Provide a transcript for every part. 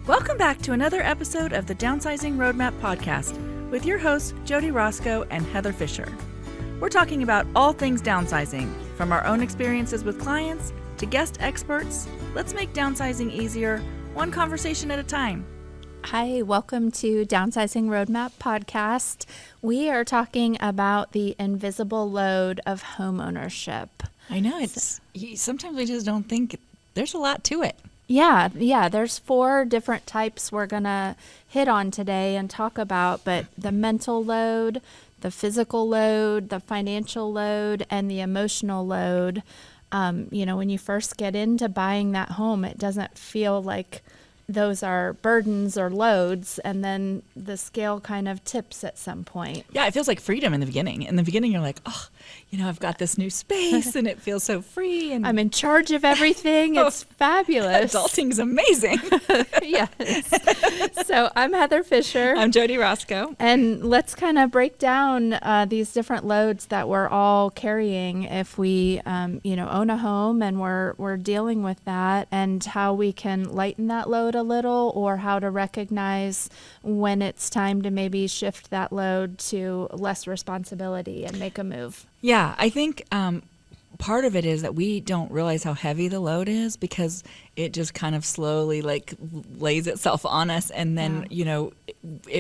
Welcome back to another episode of the Downsizing Roadmap podcast with your hosts, Jodi Roscoe and Heather Fisher. We're talking about all things downsizing, from our own experiences with clients to guest experts. Let's make downsizing easier, one conversation at a time. Hi, welcome to Downsizing Roadmap podcast. We are talking about the invisible load of homeownership. I know, sometimes we just don't think there's a lot to it. Yeah, there's 4 different types we're going to hit on today and talk about, but the mental load, the physical load, the financial load, and the emotional load. When you first get into buying that home, it doesn't feel like those are burdens or loads, and then the scale kind of tips at some point. Yeah, it feels like freedom in the beginning. In the beginning, you're like, I've got this new space and it feels so free. And I'm in charge of everything. It's fabulous. Adulting's amazing. Yes. So I'm Heather Fisher. I'm Jodi Roscoe. And let's kind of break down these different loads that we're all carrying if we, own a home and we're dealing with that, and how we can lighten that load a little, or how to recognize when it's time to maybe shift that load to less responsibility and make a move. Yeah, I think part of it is that we don't realize how heavy the load is because it just kind of slowly lays itself on us. And then,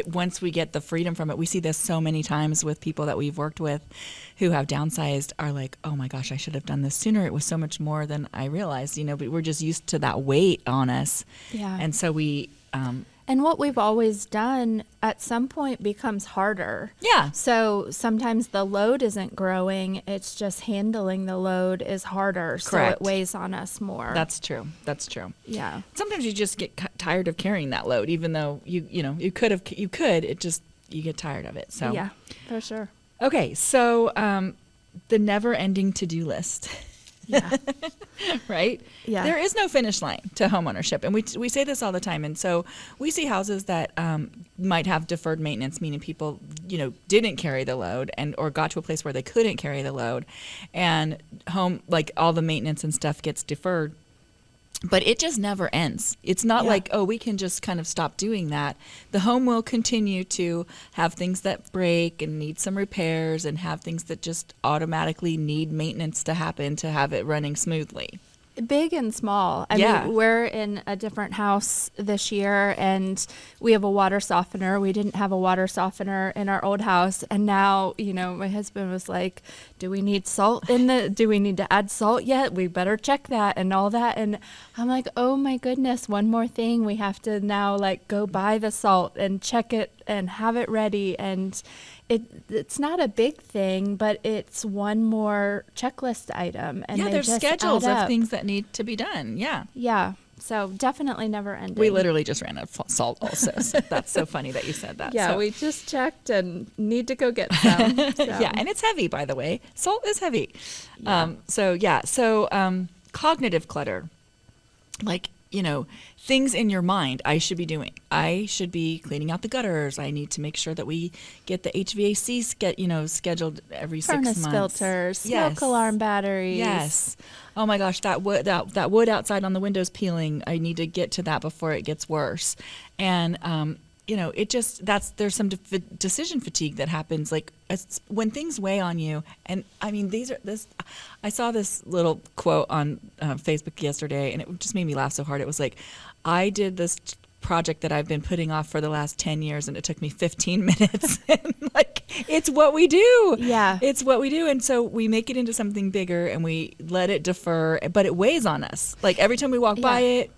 once we get the freedom from it, we see this so many times with people that we've worked with who have downsized are like, oh my gosh, I should have done this sooner. It was so much more than I realized, but we're just used to that weight on us. Yeah. And so we... And what we've always done at some point becomes harder. Yeah. So sometimes the load isn't growing. It's just handling the load is harder. Correct. So it weighs on us more. That's true. Yeah. Sometimes you just get tired of carrying that load, even though you get tired of it. So yeah, for sure. Okay. So, the never ending to-do list. Yeah. Right? Yeah. There is no finish line to homeownership. And we say this all the time. And so we see houses that might have deferred maintenance, meaning people, didn't carry the load or got to a place where they couldn't carry the load, and all the maintenance and stuff gets deferred. But it just never ends. It's not like, we can just kind of stop doing that. The home will continue to have things that break and need some repairs, and have things that just automatically need maintenance to happen to have it running smoothly. Big and small. I mean, we're in a different house this year, and we have a water softener. We didn't have a water softener in our old house, and now, my husband was like, do we need to add salt yet? We better check that and all that. And I'm like, oh my goodness, one more thing. We have to now go buy the salt and check it and have it ready. And it's not a big thing, but it's one more checklist item. And there's just schedules add of up. things that need to be done. Yeah. Yeah. So definitely never ending. We literally just ran out of salt also. So that's so funny that you said that. Yeah, we just checked and need to go get some. So. Yeah, and it's heavy, by the way. Salt is heavy. Yeah. So cognitive clutter, things in your mind I should be doing. I should be cleaning out the gutters. I need to make sure that we get the HVAC scheduled every 6 months. Furnace filters, smoke alarm batteries. Yes. Oh my gosh, that wood outside on the windows peeling. I need to get to that before it gets worse. And there's some decision fatigue that happens when things weigh on you. And I mean, I saw this little quote on Facebook yesterday, and it just made me laugh so hard. It was like, I did this project that I've been putting off for the last 10 years, and it took me 15 minutes. And it's what we do. Yeah. It's what we do. And so we make it into something bigger and we let it defer, but it weighs on us. Every time we walk by it.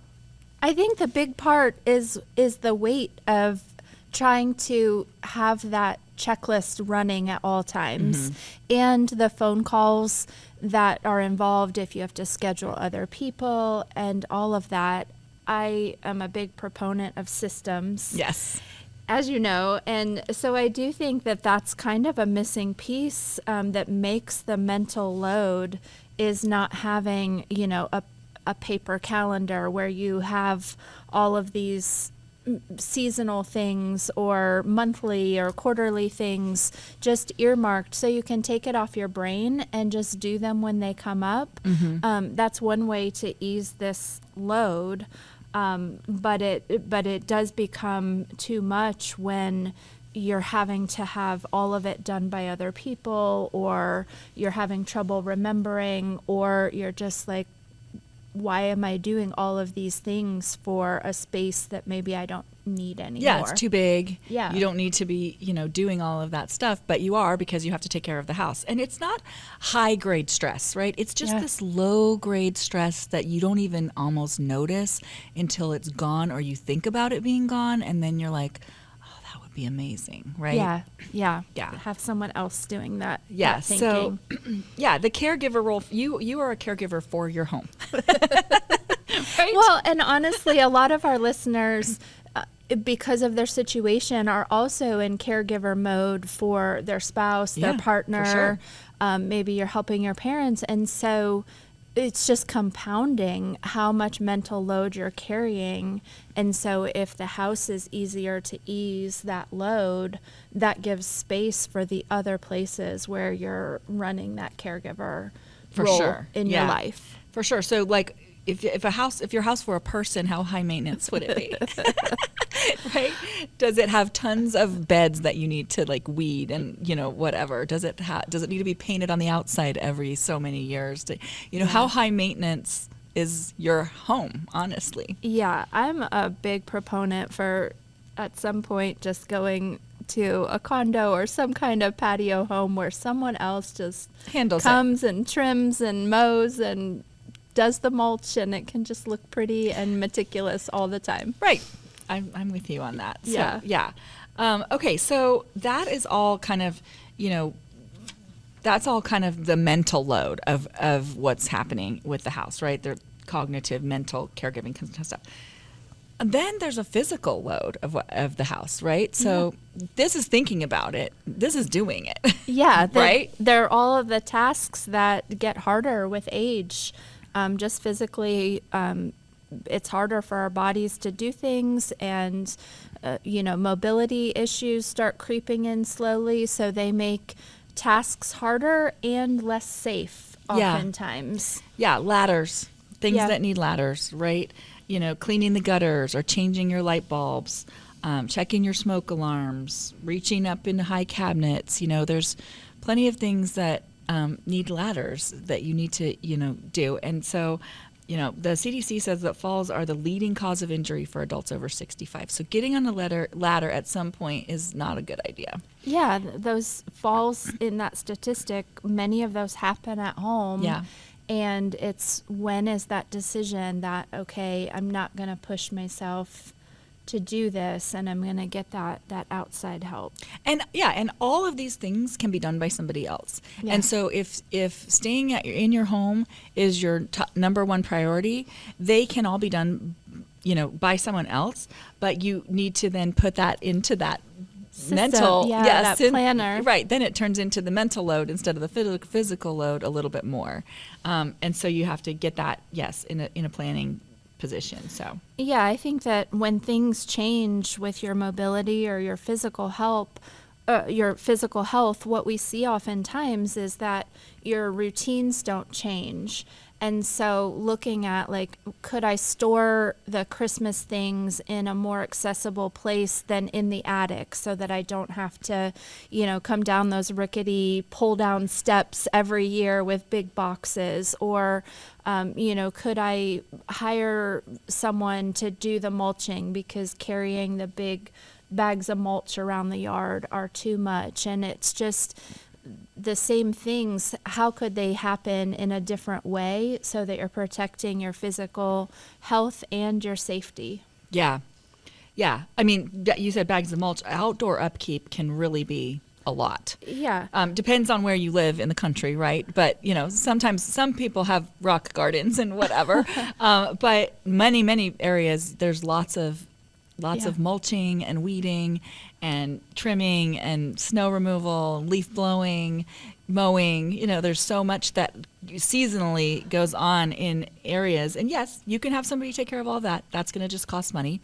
I think the big part is the weight of trying to have that checklist running at all times, and the phone calls that are involved if you have to schedule other people and all of that. I am a big proponent of systems. Yes. As you know, and so I do think that that's kind of a missing piece that makes the mental load is not having, a paper calendar where you have all of these seasonal things or monthly or quarterly things just earmarked so you can take it off your brain and just do them when they come up. That's one way to ease this load. But it does become too much when you're having to have all of it done by other people, or you're having trouble remembering, or you're just like, why am I doing all of these things for a space that maybe I don't need anymore? Yeah, it's too big. Yeah. You don't need to be, doing all of that stuff, but you are, because you have to take care of the house. And it's not high grade stress, right? It's just this low grade stress that you don't even almost notice until it's gone, or you think about it being gone, and then you're like, be amazing, right? Yeah. Have someone else doing that. Yeah. That thinking. So, the caregiver role. You are a caregiver for your home. Right? Well, and honestly, a lot of our listeners, because of their situation, are also in caregiver mode for their spouse, their partner. For sure. Maybe you're helping your parents, and so it's just compounding how much mental load you're carrying. And so if the house is easier to ease that load, that gives space for the other places where you're running that caregiver role in your life. For sure. So like if your house were a person, how high maintenance would it be? Right? Does it have tons of beds that you need to like weed and whatever? Does it need to be painted on the outside every so many years? How high maintenance is your home, honestly? Yeah, I'm a big proponent for at some point just going to a condo or some kind of patio home where someone else just comes and trims and mows and does the mulch, and it can just look pretty and meticulous all the time. Right. I'm with you on that. So, okay, so that is all kind of, that's all kind of the mental load of what's happening with the house, right? The cognitive, mental, caregiving kind of stuff. And then there's a physical load of the house, right? So this is thinking about it. This is doing it. Yeah. Right? They're all of the tasks that get harder with age. Just physically, it's harder for our bodies to do things, and mobility issues start creeping in slowly, so they make tasks harder and less safe oftentimes. Ladders, things that need ladders, right? Cleaning the gutters or changing your light bulbs, checking your smoke alarms, reaching up into high cabinets. There's plenty of things that need ladders that you need to do. And so the CDC says that falls are the leading cause of injury for adults over 65. So getting on a ladder at some point is not a good idea. Yeah, those falls in that statistic, many of those happen at home. Yeah. And it's when is that decision that, okay, I'm not going to push myself to do this, and I'm going to get that outside help. And all of these things can be done by somebody else. Yeah. And so if staying in your home is your number one priority, they can all be done, by someone else, but you need to then put that into that system, mental, that planner. Right. Then it turns into the mental load instead of the physical load a little bit more. And so you have to get that, in a planning position. So I think that when things change with your mobility or your physical health, what we see oftentimes is that your routines don't change. And so looking at could I store the Christmas things in a more accessible place than in the attic, so that I don't have to, come down those rickety pull down steps every year with big boxes? Or, could I hire someone to do the mulching because carrying the big bags of mulch around the yard are too much? And it's just the same things. How could they happen in a different way so that you're protecting your physical health and your safety? Yeah. I mean, you said bags of mulch. Outdoor upkeep can really be a lot. Yeah. Depends on where you live in the country, right? But, sometimes some people have rock gardens and whatever. But many areas, there's lots of mulching and weeding and trimming and snow removal, leaf blowing, mowing. There's so much that seasonally goes on in areas. And yes, you can have somebody take care of all that. That's going to just cost money.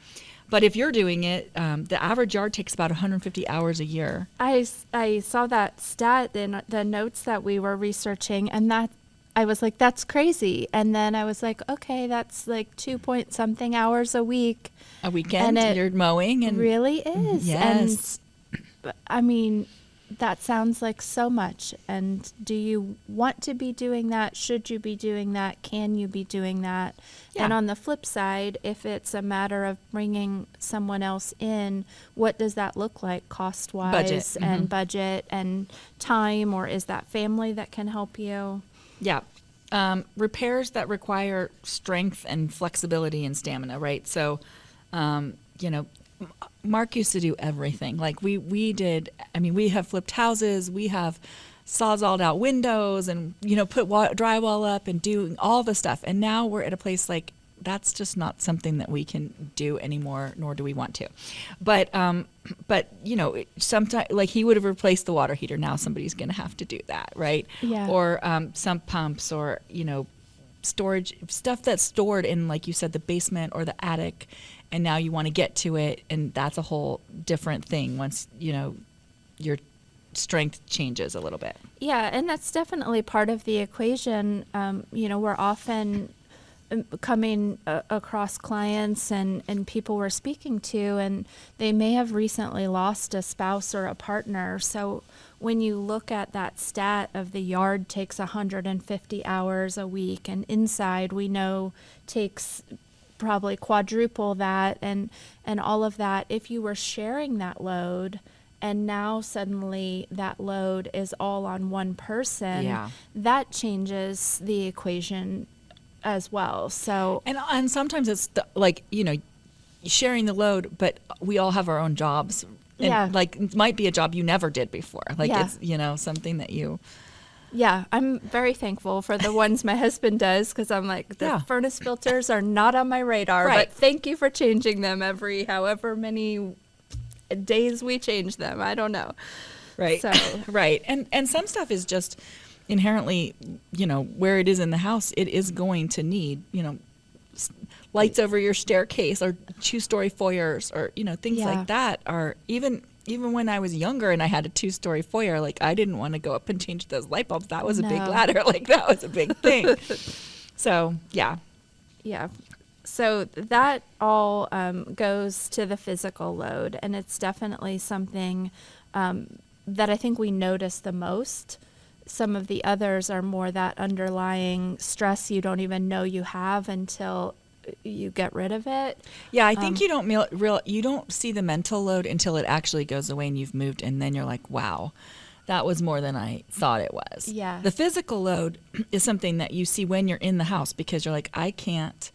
But if you're doing it, the average yard takes about 150 hours a year. I saw that stat in the notes that we were researching, and that I was like, that's crazy. And then I was like, okay, that's like 2-point-something hours a week. A weekend, and you're mowing. And really is. Yes. And I mean, that sounds like so much. And do you want to be doing that? Should you be doing that? Can you be doing that? Yeah. And on the flip side, if it's a matter of bringing someone else in, what does that look like cost-wise and budget and time? Or is that family that can help you? Yeah. Repairs that require strength and flexibility and stamina, right? So, Mark used to do everything. Like we did, we have flipped houses, we have sawzalled out windows and, put drywall up and doing all the stuff. And now we're at a place like that's just not something that we can do anymore, nor do we want to. But sometimes like he would have replaced the water heater. Now somebody's going to have to do that, right? Yeah. Or sump pumps or, storage stuff that's stored in, like you said, the basement or the attic. And now you want to get to it, and that's a whole different thing once, your strength changes a little bit. Yeah, and that's definitely part of the equation. We're often coming across clients and people we're speaking to, and they may have recently lost a spouse or a partner. So when you look at that stat of the yard takes 150 hours a week, and inside we know takes probably quadruple that, and all of that, if you were sharing that load and now suddenly that load is all on one person, that changes the equation as well. So and sometimes it's sharing the load, but we all have our own jobs. And like it might be a job you never did before. Like it's something that you. Yeah, I'm very thankful for the ones my husband does, because I'm like, the furnace filters are not on my radar, but thank you for changing them every however many days we change them. I don't know. Right. So. Right. And some stuff is just inherently, where it is in the house, it is going to need, lights over your staircase or 2-story foyers or, things like that are even when I was younger and I had a 2-story foyer, like I didn't want to go up and change those light bulbs. That was a big ladder. Like that was a big thing. So, yeah. Yeah. So that all goes to the physical load, and it's definitely something that I think we notice the most. Some of the others are more that underlying stress you don't even know you have until you get rid of it. Yeah, I think you don't see the mental load until it actually goes away and you've moved, and then you're like, wow, that was more than I thought it was. Yeah. The physical load is something that you see when you're in the house, because you're like, I can't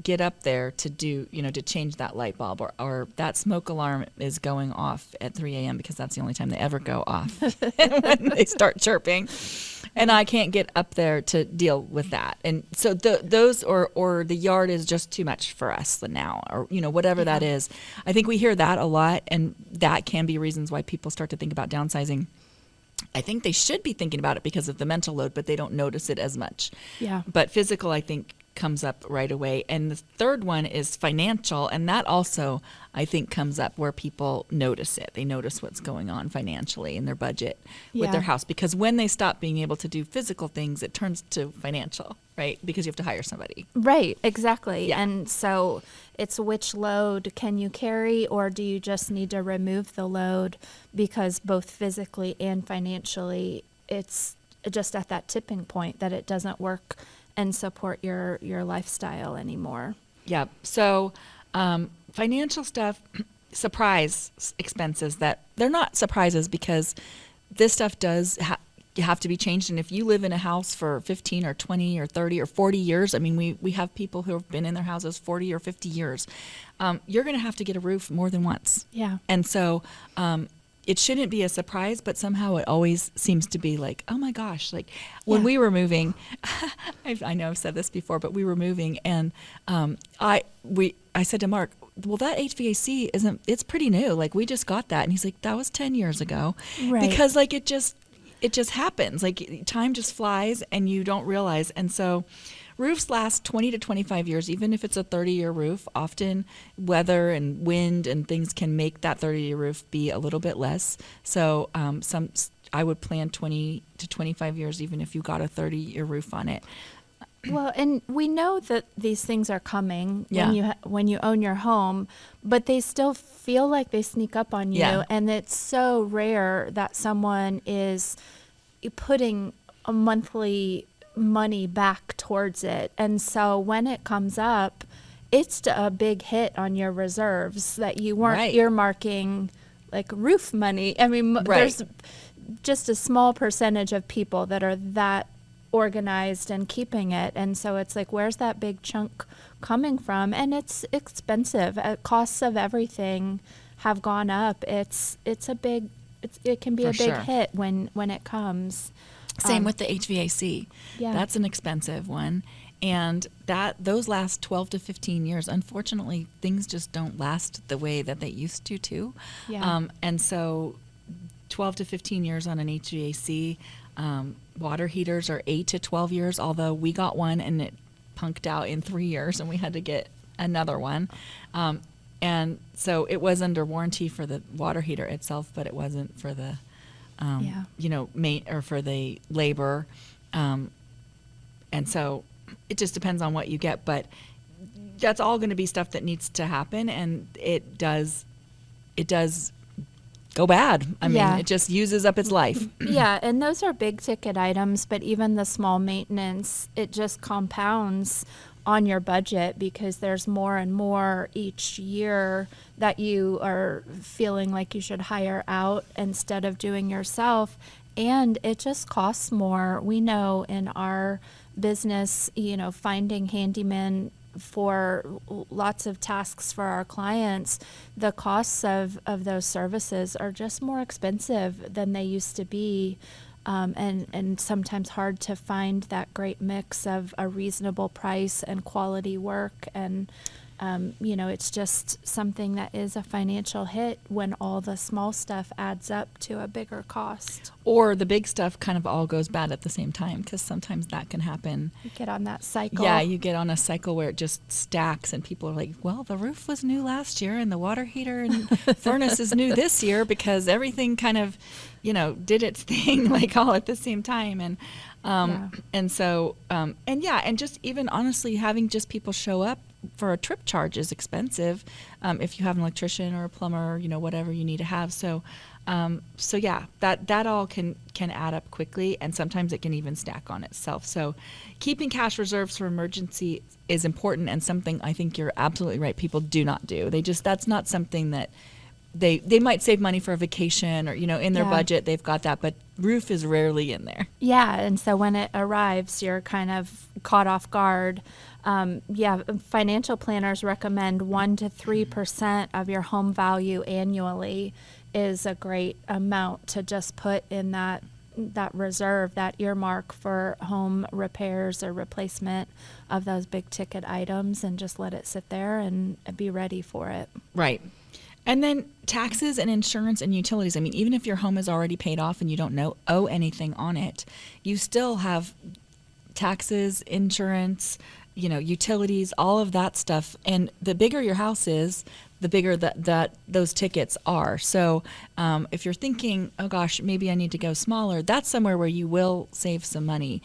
get up there to do, to change that light bulb, or that smoke alarm is going off at 3 a.m. because that's the only time they ever go off when they start chirping. And I can't get up there to deal with that. And so those or the yard is just too much for us now, or, whatever that is. I think we hear that a lot, and that can be reasons why people start to think about downsizing. I think they should be thinking about it because of the mental load, but they don't notice it as much. Yeah. But physical, I think, comes up right away. And the third one is financial, and that also I think comes up where people notice it. They notice what's going on financially in their budget with their house, because when they stop being able to do physical things, it turns to financial, right? Because you have to hire somebody. Right, exactly. Yeah. And so it's which load can you carry, or do you just need to remove the load because both physically and financially it's just at that tipping point that it doesn't work and support your lifestyle anymore. Yeah. So financial stuff, surprise expenses that they're not surprises, because this stuff does have to be changed. And if you live in a house for 15 or 20 or 30 or 40 years, we have people who have been in their houses 40 or 50 years, you're going to have to get a roof more than once. Yeah. And so it shouldn't be a surprise, but somehow it always seems to be like, oh my gosh, like when we were moving, I know I've said this before, but we were moving, and I said to Mark, well, that HVAC it's pretty new. Like we just got that. And he's like, that was 10 years ago. Right. Because like it just happens. Like time just flies and you don't realize. And so roofs last 20 to 25 years, even if it's a 30-year roof. Often weather and wind and things can make that 30-year roof be a little bit less. So I would plan 20 to 25 years, even if you got a 30-year roof on it. Well, and we know that these things are coming Yeah. when you own your home, but they still feel like they sneak up on you. Yeah. And it's so rare that someone is putting a monthly money back towards it. And so when it comes up, it's a big hit on your reserves that you weren't Right. earmarking like roof money. I mean, there's just a small percentage of people that are that organized and keeping it. And so it's like, where's that big chunk coming from? And it's expensive. Costs of everything have gone up. It can be For a big sure. hit when it comes. Same with the HVAC. Yeah. That's an expensive one. And those last 12 to 15 years, unfortunately, things just don't last the way that they used to too. Yeah. And so 12 to 15 years on an HVAC, water heaters are 8 to 12 years, although we got one and it punked out in 3 years and we had to get another one. And so it was under warranty for the water heater itself, but it wasn't for the, or for the labor. And so it just depends on what you get, but that's all going to be stuff that needs to happen. And it does go bad. I mean, it just uses up its life. Yeah, and those are big ticket items, but even the small maintenance, it just compounds on your budget because there's more and more each year that you are feeling like you should hire out instead of doing yourself. And it just costs more. We know in our business, finding handymen for lots of tasks for our clients, the costs of those services are just more expensive than they used to be. And sometimes hard to find that great mix of a reasonable price and quality work. And, it's just something that is a financial hit when all the small stuff adds up to a bigger cost. Or the big stuff kind of all goes bad at the same time, because sometimes that can happen. You get on that cycle. Yeah, you get on a cycle where it just stacks and people are like, well, the roof was new last year and the water heater and furnace is new this year because everything kind of, did its thing like all at the same time. And and so, and just even honestly having just people show up for a trip charge is expensive if you have an electrician or a plumber, whatever you need to have. So that all can add up quickly, and sometimes it can even stack on itself. So keeping cash reserves for emergency is important, and something I think you're absolutely right, people do not do. That's not something that they might save money for a vacation or, in their budget, they've got that, but roof is rarely in there. Yeah, and so when it arrives, you're kind of caught off guard. Financial planners recommend 1 to 3% of your home value annually is a great amount to just put in that reserve, that earmark for home repairs or replacement of those big ticket items, and just let it sit there and be ready for it. Right. And then taxes and insurance and utilities. I mean, even if your home is already paid off and you don't owe anything on it, you still have taxes, insurance, utilities, all of that stuff. And the bigger your house is, the bigger that those tickets are. So if you're thinking, oh gosh, maybe I need to go smaller, that's somewhere where you will save some money.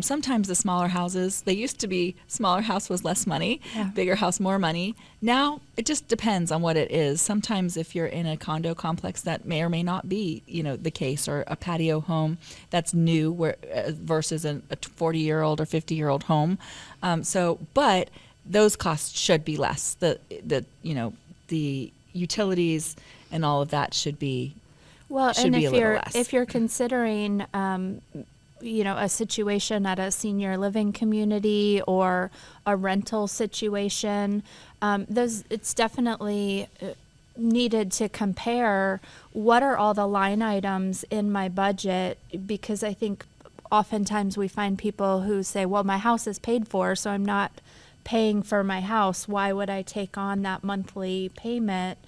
Sometimes the smaller houses, they used to be smaller house was less money, bigger house more money. Now it just depends on what it is. Sometimes if you're in a condo complex, that may or may not be, the case, or a patio home that's new versus a 40-year-old or 50-year-old home. But those costs should be less. The utilities and all of that should be a little less. If you're considering a situation at a senior living community or a rental situation, it's definitely needed to compare what are all the line items in my budget, because I think oftentimes we find people who say, well, my house is paid for, so I'm not paying for my house. Why would I take on that monthly payment?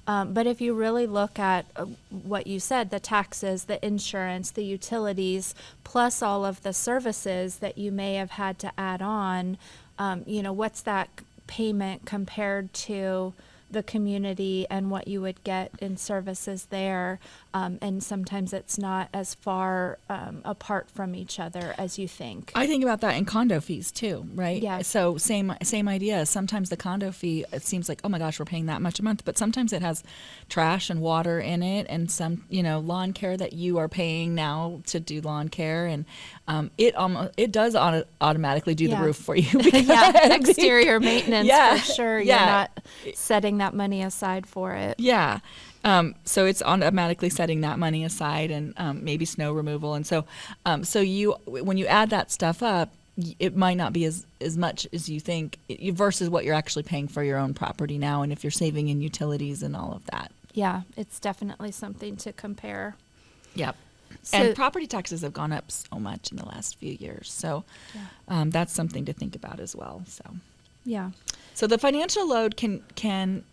But if you really look at what you said, the taxes, the insurance, the utilities, plus all of the services that you may have had to add on, what's that payment compared to the community and what you would get in services there. And sometimes it's not as far apart from each other as you think. I think about that in condo fees too, right? Yeah. So same idea. Sometimes the condo fee, it seems like, oh my gosh, we're paying that much a month, but sometimes it has trash and water in it, and some, lawn care that you are paying now to do lawn care, and it does automatically do the roof for you. Exterior maintenance for sure. You're not setting that money aside for it. Yeah. So it's automatically setting that money aside, and maybe snow removal. And so when you add that stuff up, it might not be as much as you think versus what you're actually paying for your own property now, and if you're saving in utilities and all of that. Yeah, it's definitely something to compare. Yep. And property taxes have gone up so much in the last few years. So that's something to think about as well. So yeah. So the financial load can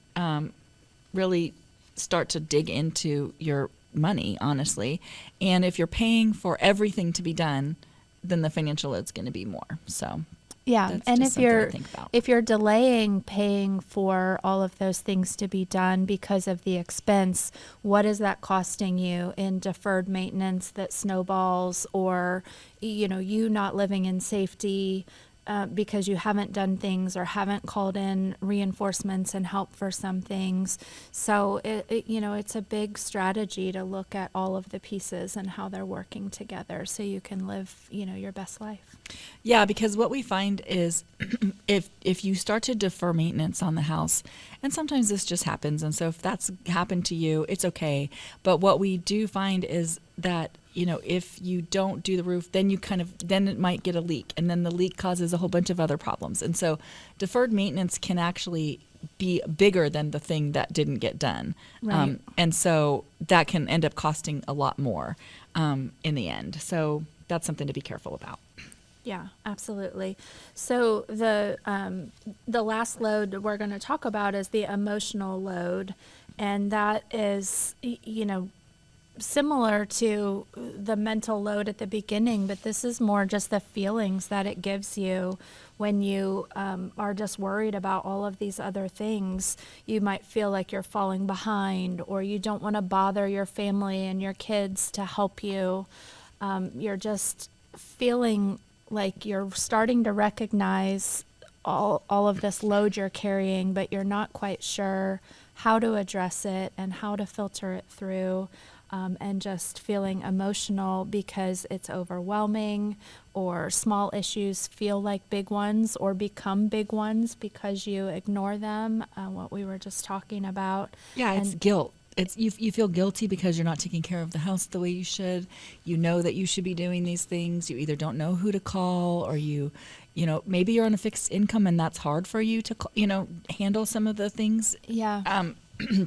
really start to dig into your money, honestly. And if you're paying for everything to be done, then the financial load's going to be more. So yeah, and if you're delaying paying for all of those things to be done because of the expense, what is that costing you in deferred maintenance that snowballs, or you not living in safety because you haven't done things or haven't called in reinforcements and help for some things. So it's a big strategy to look at all of the pieces and how they're working together so you can live your best life. Yeah, because what we find is if you start to defer maintenance on the house, and sometimes this just happens, and so if that's happened to you, it's okay. But what we do find is that if you don't do the roof, then it might get a leak, and then the leak causes a whole bunch of other problems. And so deferred maintenance can actually be bigger than the thing that didn't get done. Right. And so that can end up costing a lot more in the end. So that's something to be careful about. Yeah, absolutely. So the last load we're going to talk about is the emotional load, and that is, similar to the mental load at the beginning, but this is more just the feelings that it gives you when you are just worried about all of these other things. You might feel like you're falling behind, or you don't want to bother your family and your kids to help you. You're just feeling like you're starting to recognize all of this load you're carrying, but you're not quite sure how to address it and how to filter it through. And just feeling emotional because it's overwhelming, or small issues feel like big ones or become big ones because you ignore them, what we were just talking about. Yeah, it's guilt. It's you feel guilty because you're not taking care of the house the way you should. You know that you should be doing these things. You either don't know who to call, or maybe you're on a fixed income and that's hard for you to, handle some of the things. Yeah.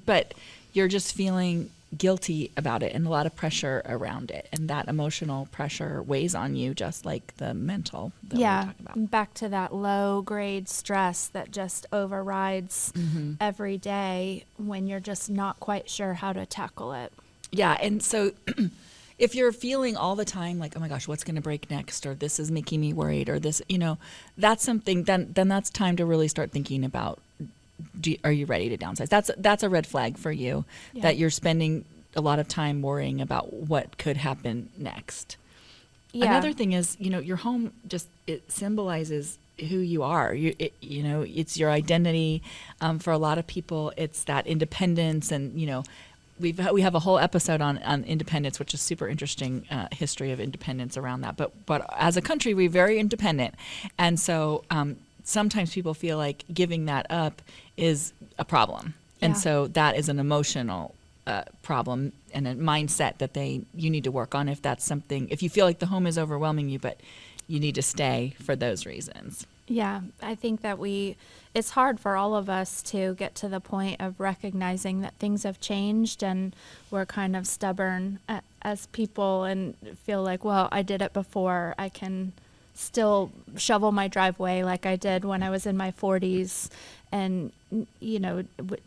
But you're just feeling guilty about it and a lot of pressure around it, and that emotional pressure weighs on you just like the mental that we talk about. Back to that low grade stress that just overrides every day when you're just not quite sure how to tackle it. Yeah, and so if you're feeling all the time like, oh my gosh, what's going to break next, or this is making me worried, or this, that's something, then that's time to really start thinking about, are you ready to downsize? That's a red flag for you, that you're spending a lot of time worrying about what could happen next. Yeah. Another thing is, your home it symbolizes who you are. It's your identity. For a lot of people, it's that independence, and we have a whole episode on independence, which is super interesting, history of independence around that. But as a country, we're very independent, and so sometimes people feel like giving that up is a problem. And so that is an emotional problem and a mindset that you need to work on if that's something, if you feel like the home is overwhelming you, but you need to stay for those reasons. Yeah, I think that it's hard for all of us to get to the point of recognizing that things have changed, and we're kind of stubborn as people and feel like, well, I did it before, I can still shovel my driveway like I did when I was in my 40s, and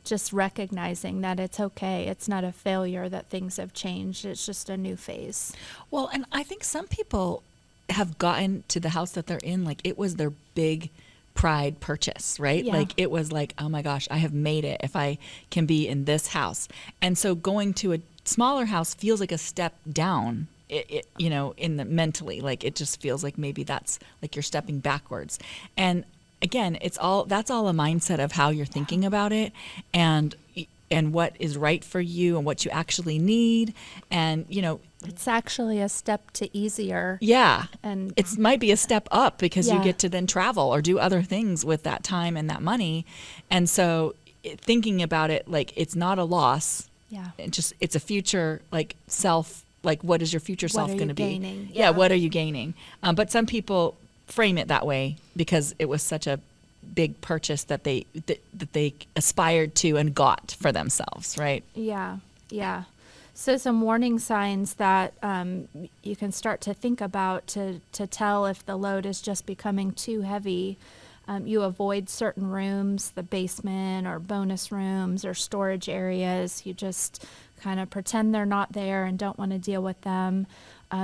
just recognizing that it's okay, it's not a failure that things have changed, it's just a new phase. Well, and I think some people have gotten to the house that they're in like it was their big pride purchase, right? Yeah. Like it was like, oh my gosh, I have made it if I can be in this house. And so going to a smaller house feels like a step down, in the mentally, like it just feels like maybe that's like you're stepping backwards. And again, that's all a mindset of how you're thinking about it and what is right for you and what you actually need. And, it's actually a step to easier. Yeah. And it might be a step up because you Yeah. get to then travel or do other things with that time and that money. And so thinking about it, like it's not a loss. Yeah. It's a future, like self, like what is your future self going to be? Gaining? Yeah. What are you gaining? But some people frame it that way because it was such a big purchase that they aspired to and got for themselves, right? Yeah. Yeah. So some warning signs that you can start to think about to tell if the load is just becoming too heavy. You avoid certain rooms, the basement or bonus rooms or storage areas. You just kind of pretend they're not there and don't want to deal with them.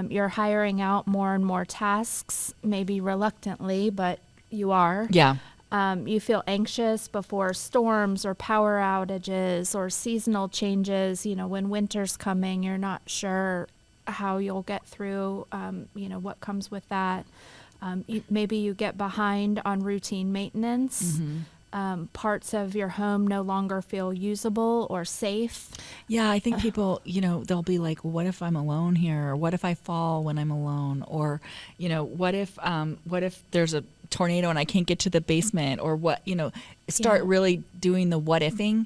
You're hiring out more and more tasks, maybe reluctantly, but you are. Yeah. You feel anxious before storms or power outages or seasonal changes. When winter's coming, you're not sure how you'll get through, what comes with that. Maybe you get behind on routine maintenance. Mm-hmm. Parts of your home no longer feel usable or safe. Yeah, I think people, they'll be like, well, what if I'm alone here? Or what if I fall when I'm alone? Or, what if there's a tornado and I can't get to the basement? Or start really doing the what ifing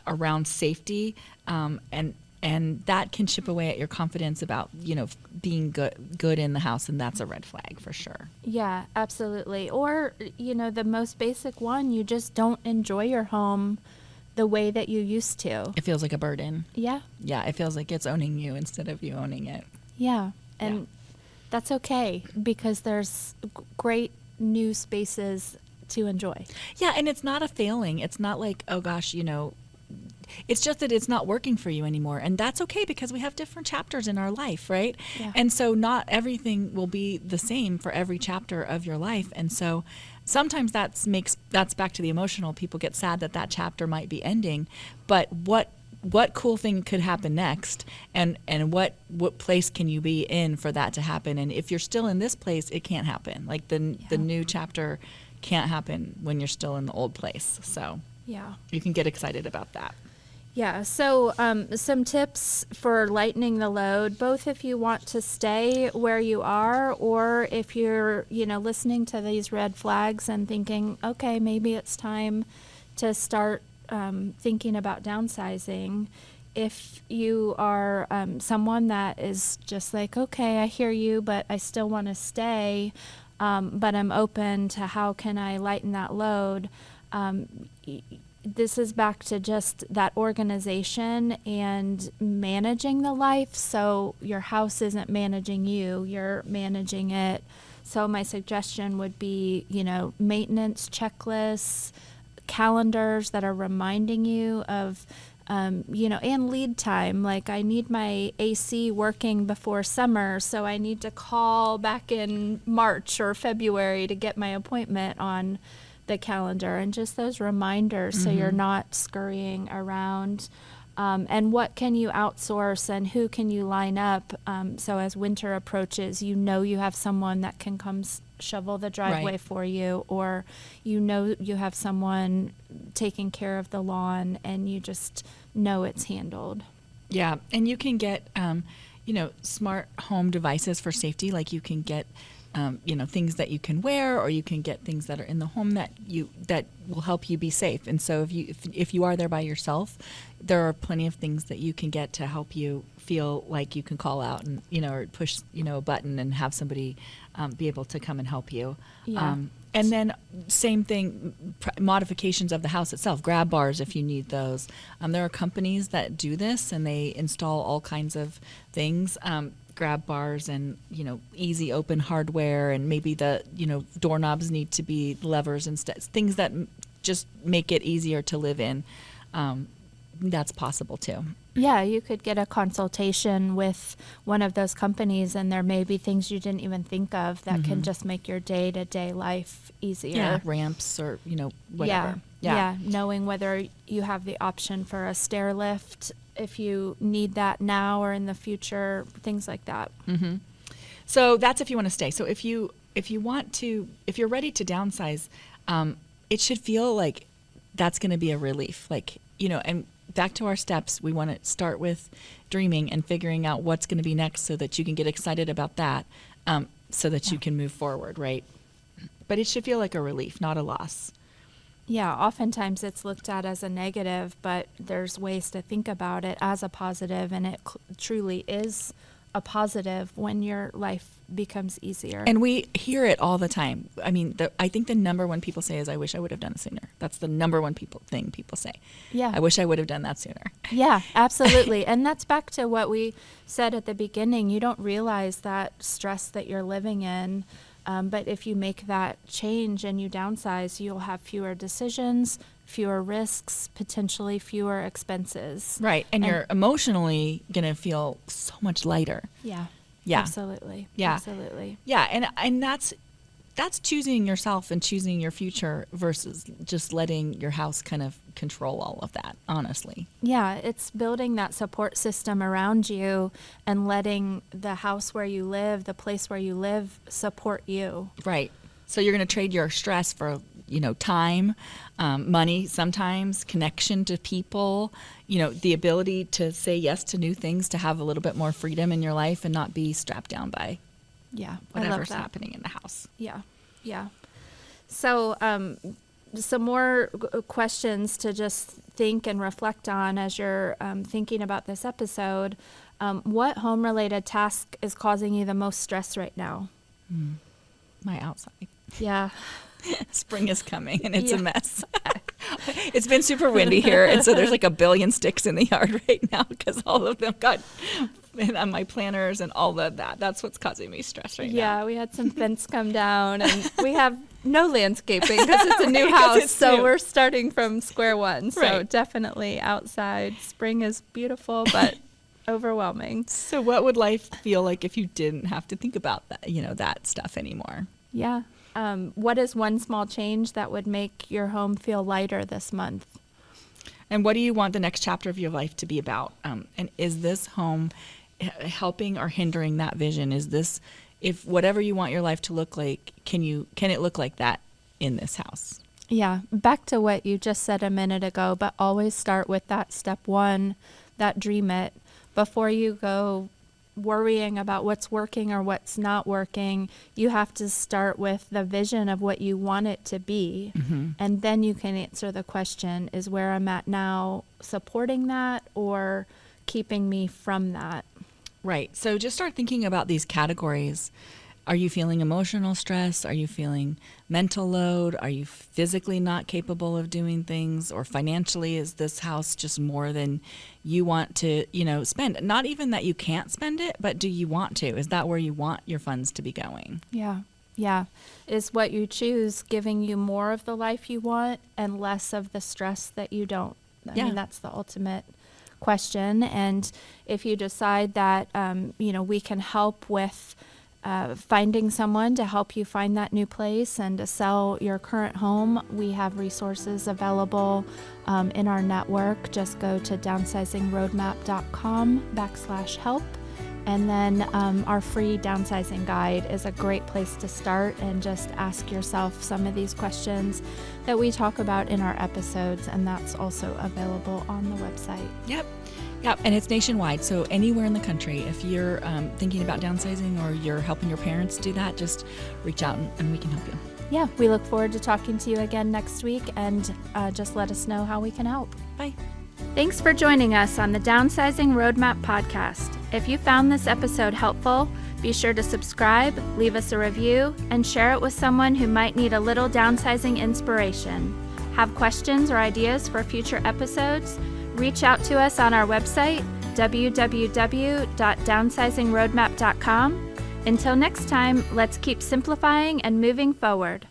around safety. And that can chip away at your confidence about, being good in the house. And that's a red flag for sure. Yeah, absolutely. Or, the most basic one, you just don't enjoy your home the way that you used to. It feels like a burden. Yeah. Yeah, it feels like it's owning you instead of you owning it. Yeah. And that's okay because there's great new spaces to enjoy. Yeah, and it's not a failing. It's not like, oh gosh, it's just that it's not working for you anymore. And that's okay because we have different chapters in our life, right? Yeah. And so not everything will be the same for every chapter of your life. And so sometimes that's back to the emotional. People get sad that chapter might be ending. But what cool thing could happen next? And what place can you be in for that to happen? And if you're still in this place, it can't happen. Like the new chapter can't happen when you're still in the old place. So you can get excited about that. Yeah, so some tips for lightening the load, both if you want to stay where you are or if you're, listening to these red flags and thinking, okay, maybe it's time to start thinking about downsizing. If you are someone that is just like, okay, I hear you, but I still want to stay, but I'm open to how can I lighten that load, this is back to just that organization and managing the life. So your house isn't managing you, you're managing it. So my suggestion would be, maintenance checklists, calendars that are reminding you of, and lead time. Like I need my AC working before summer, so I need to call back in March or February to get my appointment on the calendar, and just those reminders so you're not scurrying around. And what can you outsource and who can you line up so as winter approaches, you have someone that can come shovel the driveway for you, or you have someone taking care of the lawn and you just know it's handled. Yeah, and you can get smart home devices for safety. Like you can get things that you can wear, or you can get things that are in the home that will help you be safe. And so if you are there by yourself, there are plenty of things that you can get to help you feel like you can call out and or push a button and have somebody be able to come and help you. Yeah. And then same thing, modifications of the house itself, grab bars if you need those. There are companies that do this and they install all kinds of things. Grab bars and easy open hardware, and maybe the doorknobs need to be levers instead, things that just make it easier to live in. that's possible too. Yeah, you could get a consultation with one of those companies, and there may be things you didn't even think of that can just make your day-to-day life easier. Yeah, ramps or, whatever. Yeah, knowing whether you have the option for a stair lift if you need that now or in the future, things like that. Mm-hmm. So that's if you want to stay. So if you're ready to downsize, it should feel like that's going to be a relief. And back to our steps, we want to start with dreaming and figuring out what's going to be next so that you can get excited about that, so that you can move forward, right? But it should feel like a relief, not a loss. Yeah, oftentimes it's looked at as a negative, but there's ways to think about it as a positive, and it truly is a positive when your life becomes easier. And we hear it all the time. I mean, I think the number one people say is, I wish I would have done it sooner. That's the number one thing people say. Yeah. I wish I would have done that sooner. Yeah, absolutely. And that's back to what we said at the beginning. You don't realize that stress that you're living in. But if you make that change and you downsize, you'll have fewer decisions, fewer risks, potentially fewer expenses. Right. And you're emotionally going to feel so much lighter. Yeah. Yeah. Absolutely. Yeah. Absolutely. Yeah. And that's choosing yourself and choosing your future versus just letting your house kind of control all of that, honestly. Yeah, it's building that support system around you and letting the house where you live, the place where you live, support you. Right. So you're going to trade your stress for, time, money sometimes, connection to people, the ability to say yes to new things, to have a little bit more freedom in your life and not be strapped down by whatever's happening in the house. Yeah. Yeah. So some more questions to just think and reflect on as you're thinking about this episode. What home-related task is causing you the most stress right now? My outside. Yeah. Spring is coming and it's a mess. It's been super windy here, and so there's like a billion sticks in the yard right now because all of them got on my planters and all of that. That's what's causing me stress right now. Yeah, we had some fence come down, and we have no landscaping because it's a new house, so we're starting from square one. So definitely outside. Spring is beautiful, but overwhelming. So what would life feel like if you didn't have to think about that, that stuff anymore? Yeah. What is one small change that would make your home feel lighter this month? And what do you want the next chapter of your life to be about? And is this home helping or hindering that vision? Is this, if whatever you want your life to look like, can it look like that in this house? Yeah. Back to what you just said a minute ago, but always start with that step one, that dream it, before you go worrying about what's working or what's not working. You have to start with the vision of what you want it to be. Mm-hmm. And then you can answer the question, is where I'm at now supporting that or keeping me from that? Right. So just start thinking about these categories. Are you feeling emotional stress? Are you feeling mental load? Are you physically not capable of doing things? Or financially, is this house just more than you want to, spend? Not even that you can't spend it, but do you want to? Is that where you want your funds to be going? Yeah. Yeah. Is what you choose giving you more of the life you want and less of the stress that you don't? I mean, that's the ultimate question. And if you decide that, we can help with finding someone to help you find that new place and to sell your current home, we have resources available in our network. Just go to downsizingroadmap.com/help. And then our free downsizing guide is a great place to start and just ask yourself some of these questions that we talk about in our episodes. And that's also available on the website. Yep. Yeah, and it's nationwide, so anywhere in the country. If you're thinking about downsizing or you're helping your parents do that, just reach out and we can help you. Yeah, we look forward to talking to you again next week, and just let us know how we can help. Bye. Thanks for joining us on the Downsizing Roadmap podcast. If you found this episode helpful, be sure to subscribe, leave us a review, and share it with someone who might need a little downsizing inspiration. Have questions or ideas for future episodes? Reach out to us on our website, www.downsizingroadmap.com. Until next time, let's keep simplifying and moving forward.